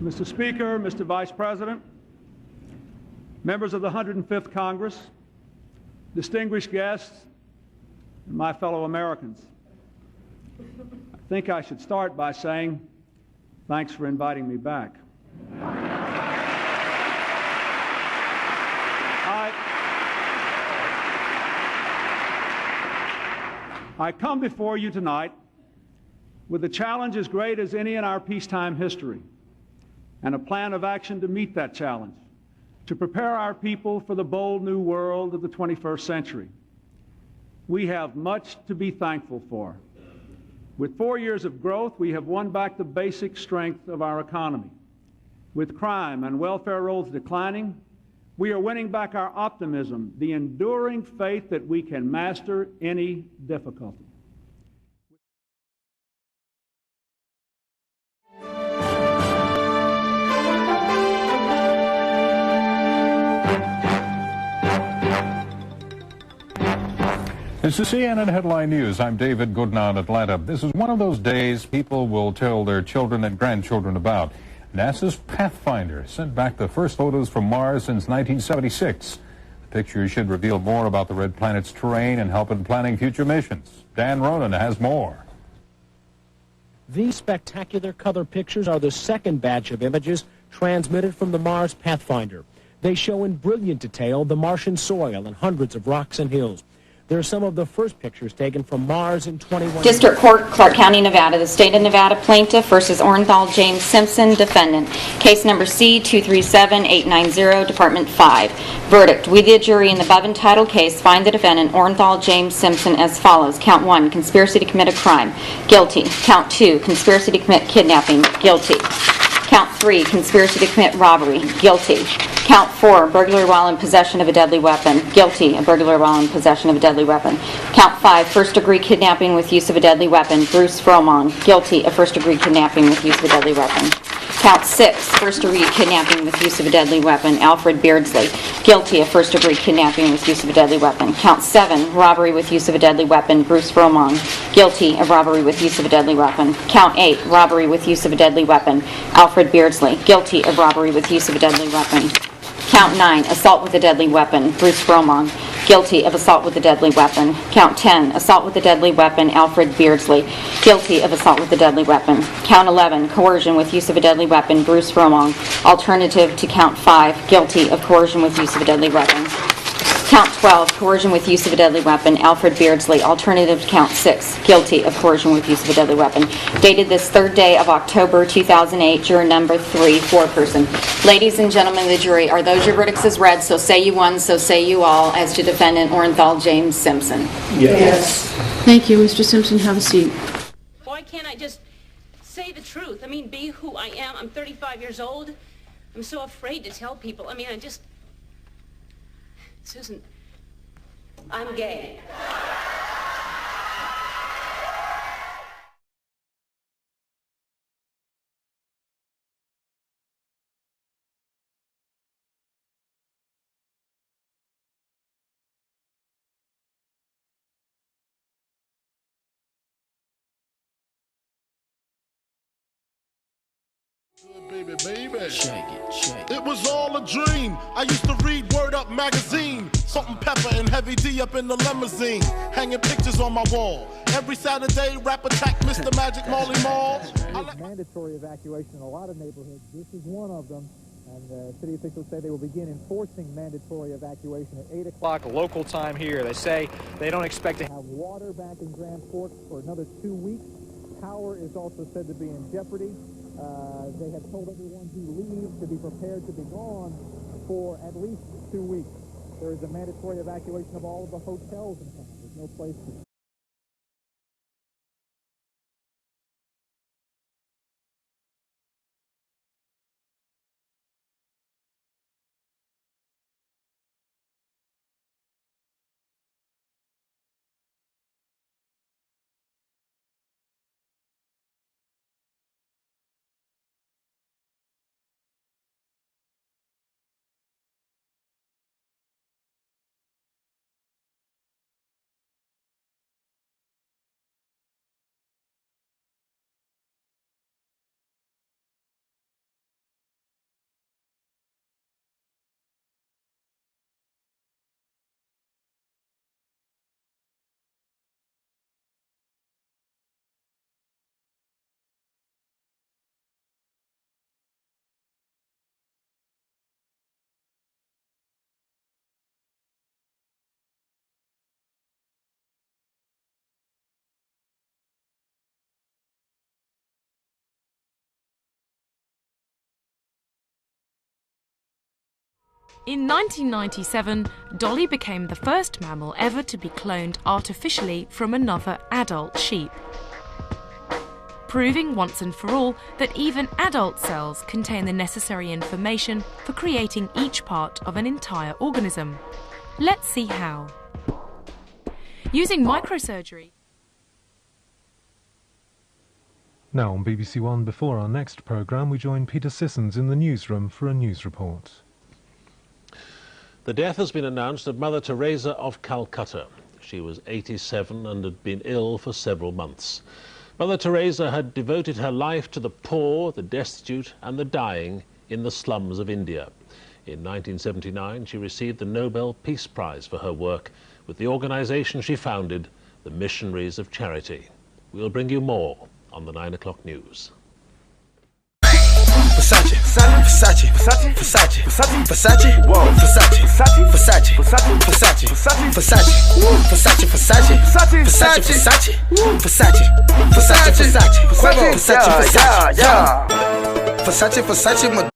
Mr. Speaker, Mr. Vice President, members of the 105th Congress, distinguished guests, and my fellow Americans. I think I should start by saying thanks for inviting me back. I come before you tonight with a challenge as great as any in our peacetime history and a plan of action to meet that challenge, to prepare our people for the bold new world of the 21st century. We have much to be thankful for. With 4 years of growth, we have won back the basic strength of our economy. With crime and welfare rolls declining, we are winning back our optimism, the enduring faith that we can master any difficulty. This is CNN Headline News. I'm David Goodnow in Atlanta. This is one of those days people will tell their children and grandchildren about. NASA's Pathfinder sent back the first photos from Mars since 1976. The pictures should reveal more about the red planet's terrain and help in planning future missions. Dan Ronan has more. These spectacular color pictures are the second batch of images transmitted from the Mars Pathfinder. They show in brilliant detail the Martian soil and hundreds of rocks and hills. There are some of the first pictures taken from Mars in 21... District Court, Clark County, Nevada. The State of Nevada plaintiff versus Orenthal James Simpson, defendant. Case number C-237-890, Department 5. Verdict. We, the jury, in the above entitled case, find the defendant, Orenthal James Simpson, as follows. Count 1, conspiracy to commit a crime. Guilty. Count 2, conspiracy to commit kidnapping. Guilty. Count 3, conspiracy to commit robbery. Guilty. Count 4, burglary while in possession of a deadly weapon. Guilty of burglary while in possession of a deadly weapon. Count 5, first-degree kidnapping with use of a deadly weapon. Bruce Fromong. Guilty of first-degree kidnapping with use of a deadly weapon. Count 6, first-degree kidnapping with use of a deadly weapon. Alfred Beardsley. Guilty of first-degree kidnapping with use of a deadly weapon. Count 7, robbery with use of a deadly weapon. Bruce Fromong. Guilty of robbery with use of a deadly weapon. Count 8, robbery with use of a deadly weapon. Alfred Beardsley. Guilty of robbery with use of a deadly weapon. Count 9, assault with a deadly weapon. Bruce Fromong. Guilty of assault with a deadly weapon. Count 10, assault with a deadly weapon. Alfred Beardsley. Guilty of assault with a deadly weapon. Count 11, coercion with use of a deadly weapon. Bruce Fromong. Alternative to count 5, guilty of coercion with use of a deadly weapon. Count 12, coercion with use of a deadly weapon. Alfred Beardsley. Alternative to count 6, guilty of coercion with use of a deadly weapon. Dated this 3rd day of October 2008, juror number 3, 4-person. Ladies and gentlemen of the jury, are those your verdicts as read? So say you one, so say you all, as to defendant Orenthal James Simpson. Yes. Thank you, Mr. Simpson. Have a seat. Why can't I just say the truth? I mean, be who I am. I'm 35 years old. I'm so afraid to tell people. I mean, Susan, I'm gay. Baby, baby. Shake it, shake it. It was all a dream. I used to read Word Up magazine. Salt and Pepper and Heavy D up in the limousine. Hanging pictures on my wall. Every Saturday, rap attack Mr. Magic Marley Marl. Mandatory evacuation in a lot of neighborhoods. This is one of them. And city officials say they will begin enforcing mandatory evacuation at 8 o'clock local time here. They say they don't expect to have water back in Grand Forks for another 2 weeks. Power is also said to be in jeopardy. They have told everyone who leaves to be prepared to be gone for at least 2 weeks. There is a mandatory evacuation of all of the hotels in town. There's no place to In 1997, Dolly became the first mammal ever to be cloned artificially from another adult sheep, proving once and for all that even adult cells contain the necessary information for creating each part of an entire organism. Let's see how. Using microsurgery. Now on BBC One, before our next programme, we join Peter Sissons in the newsroom for a news report. The death has been announced of Mother Teresa of Calcutta. She was 87 and had been ill for several months. Mother Teresa had devoted her life to the poor, the destitute and the dying in the slums of India. In 1979, she received the Nobel Peace Prize for her work with the organisation she founded, the Missionaries of Charity. We'll bring you more on the 9 o'clock news. Versace, Versace, Versace, Versace, Versace, Versace, whoa, Versace, Versace, Versace, Versace, Versace, Versace, Versace, Versace, Versace, Versace, Versace, Versace, Versace, Versace, Versace, Versace.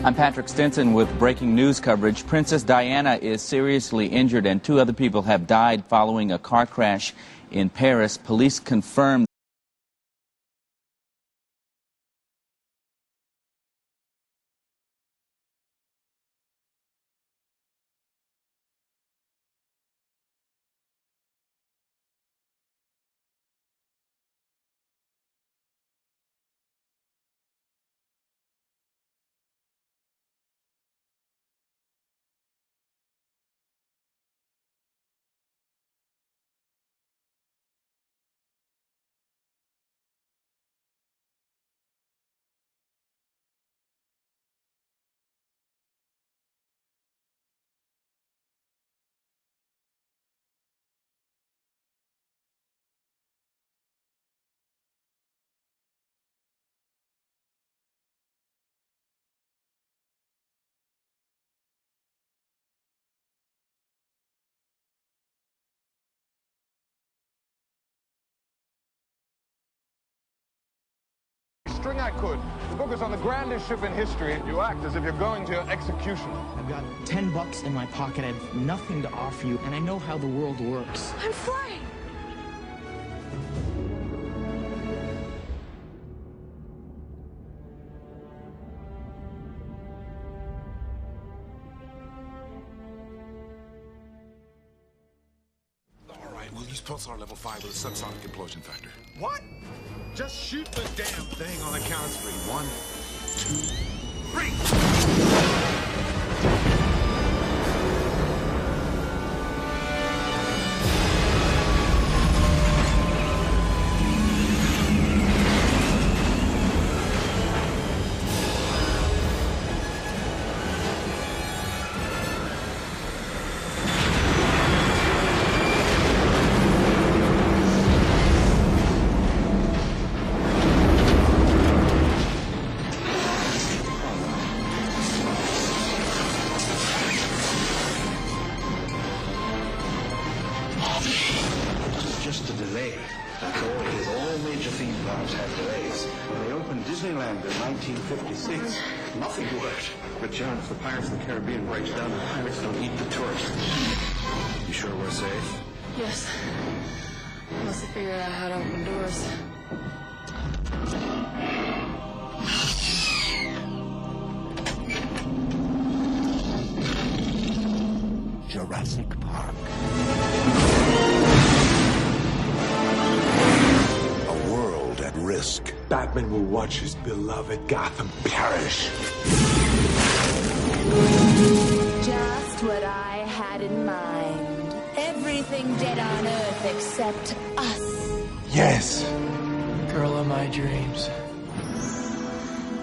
I'm Patrick Stinson with breaking news coverage. Princess Diana is seriously injured and 2 other people have died following a car crash in Paris. Police confirmed String I could. Focus on the grandest ship in history and you act as if you're going to your execution. I've got $10 in my pocket. I have nothing to offer you, and I know how the world works. I'm flying! We'll use pulsar level 5 with a subsonic implosion factor. What? Just shoot the damn Thing on the count of 3. 1, 2, 3. Just a delay. That's all it is. All major theme parks have delays. When they opened Disneyland in 1956, nothing worked. But John, if the Pirates of the Caribbean breaks down, the pirates don't eat the tourists. You sure we're safe? Yes. Must have figured out how to open doors. Jurassic Park. A world at risk. Batman will watch his beloved Gotham perish. Just what I had in mind. Everything dead on Earth except us. Yes. Girl of my dreams.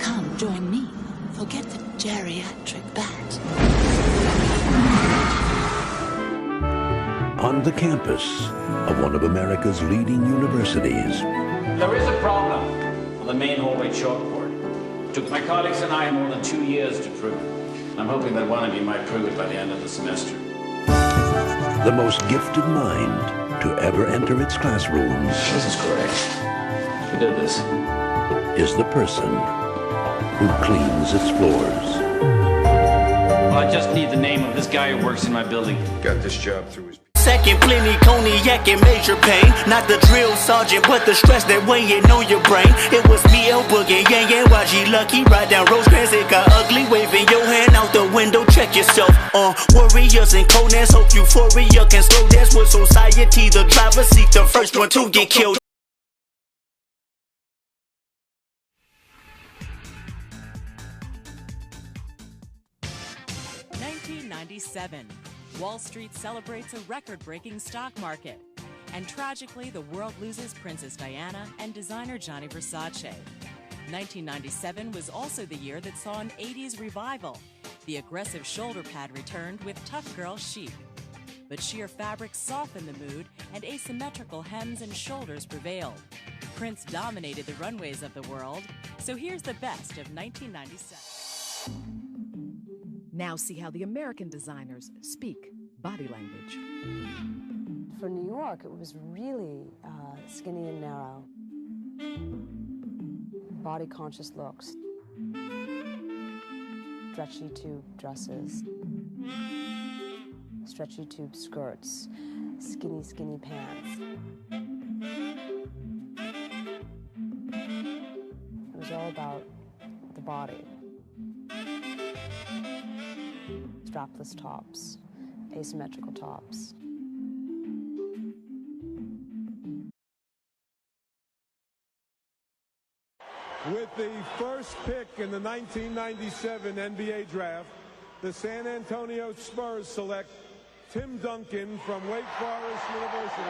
Come, join me. Forget the geriatric bat. On the campus of one of America's leading universities. There is a problem on the main hallway chalkboard. Took my colleagues and I more than 2 years to prove it. I'm hoping that one of you might prove it by the end of the semester. The most gifted mind to ever enter its classrooms. This is correct. Who did this? Is the person who cleans its floors. Well, I just need the name of this guy who works in my building. Got this job through his... Second, plenty cognac and major pain. Not the drill sergeant, but the stress that weighing on your brain. It was me, El Boogie, Yang, YG Lucky. Ride down Rosecrans, it got ugly. Waving your hand out the window, check yourself. Warriors and Conans, hope euphoria can slow dance with society. The driver seat, the first one to get killed. Wall Street celebrates a record-breaking stock market. And tragically, the world loses Princess Diana and designer Gianni Versace. 1997 was also the year that saw an 80s revival. The aggressive shoulder pad returned with tough girl chic. But sheer fabrics softened the mood, and asymmetrical hems and shoulders prevailed. Prince dominated the runways of the world, so here's the best of 1997. Now see how the American designers speak body language. For New York, it was really skinny and narrow. Body-conscious looks. Stretchy tube dresses. Stretchy tube skirts. Skinny, skinny pants. It was all about the body. Strapless tops, asymmetrical tops. With the first pick in the 1997 NBA draft, the San Antonio Spurs select Tim Duncan from Wake Forest University.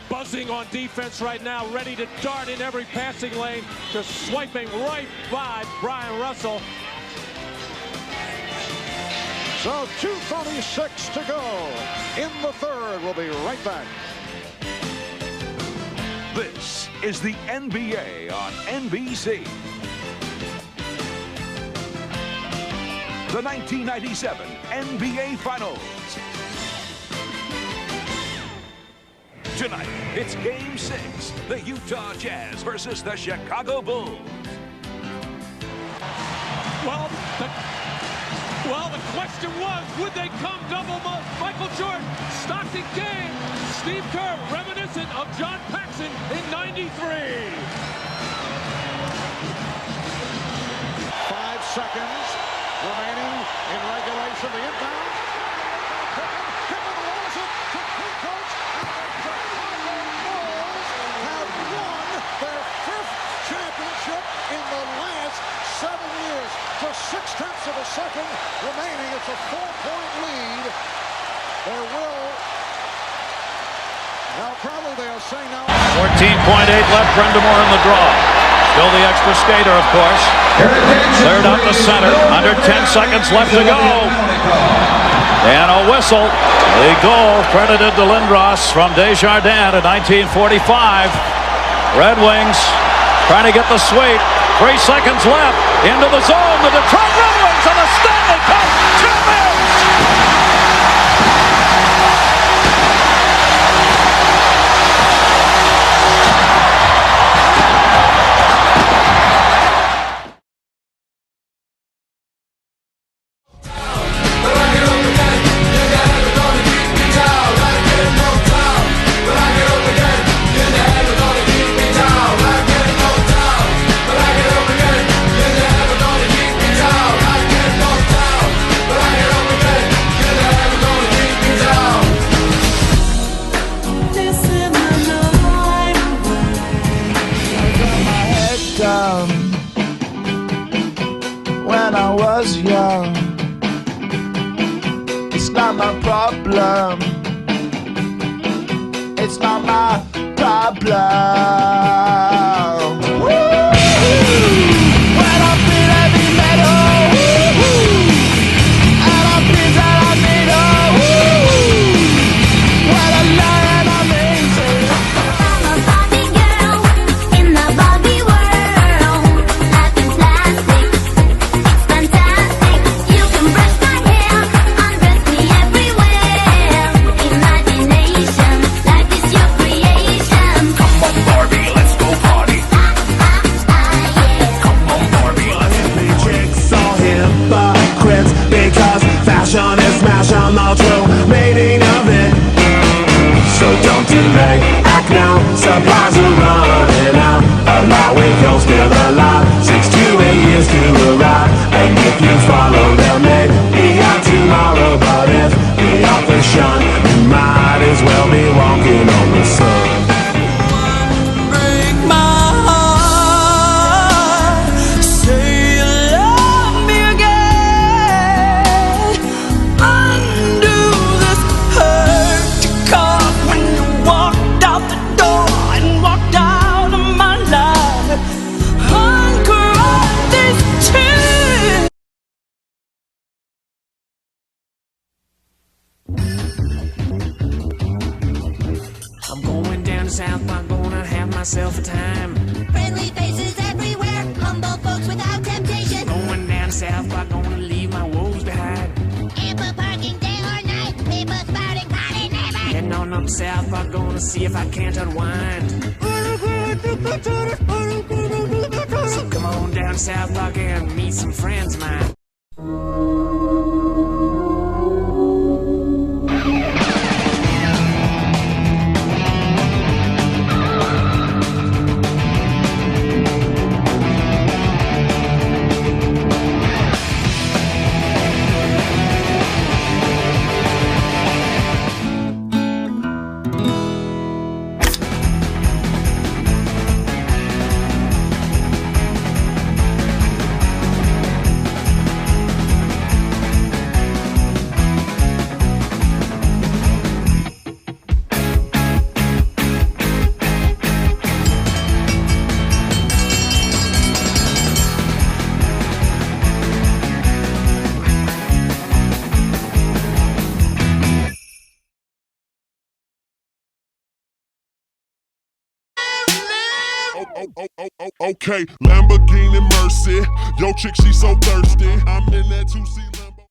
Buzzing on defense right now, ready to dart in every passing lane, just swiping right by Brian Russell. So 2:36 to go in the third. We'll be right back. This is the NBA on NBC. The 1997 NBA Finals. Tonight, it's Game 6, the Utah Jazz versus the Chicago Bulls. Well, the question was, would they come double Michael Jordan, Stockton game, Steve Kerr, reminiscent of John Paxson in '93. 5 seconds remaining in regulation. The inbound. In the last 7 years, just 0.6 of a second remaining. It's a 4-point lead. There will, now probably they'll say now. 14.8 left, Brendamore in the draw. Still the extra skater, of course. Cleared out the center, under 10 seconds left to go. And a whistle. The goal credited to Lindros from Desjardins in 1945. Red Wings trying to get the sweep. 3 seconds left. Into the zone. The Detroit Red Wings on the step. was young. It's not my problem. It's not my problem. Woo! When I feel heavy metal, and I feel that I need a when I lie and I'm easy. I'm a Barbie girl in the Barbie world. Life is plastic, it's fantastic. You can brush my hair, undress me everywhere. Imagination, life is your creation. Come on, Barbie, let's go party. Come on, Barbie, let's go party. Chicks are hypocrites because fashion is smashing the true meaning of it. So don't delay, act now, supplies are running out. Allowing girls still alive, 6 to 8 years to arrive. And if you follow them, maybe out tomorrow. But if the authors shun, you might as well be walking on the sun. Break my heart, say you love me again. Undo this hurt you caused when you walked out the door and walked out of my life. Uncry these tears. I'm going down to South Park, gonna have myself a time. Friendly faces everywhere, humble folks without temptation. Going down to South Park, gonna leave my woes behind. Ample parking day or night, people spouting party neighbor. Heading on up to South Park, gonna see if I can't unwind. So come on down to South Park and meet some friends of mine. Okay, Lamborghini Mercy. Yo, chick, she so thirsty. I'm in that 2C Lambo.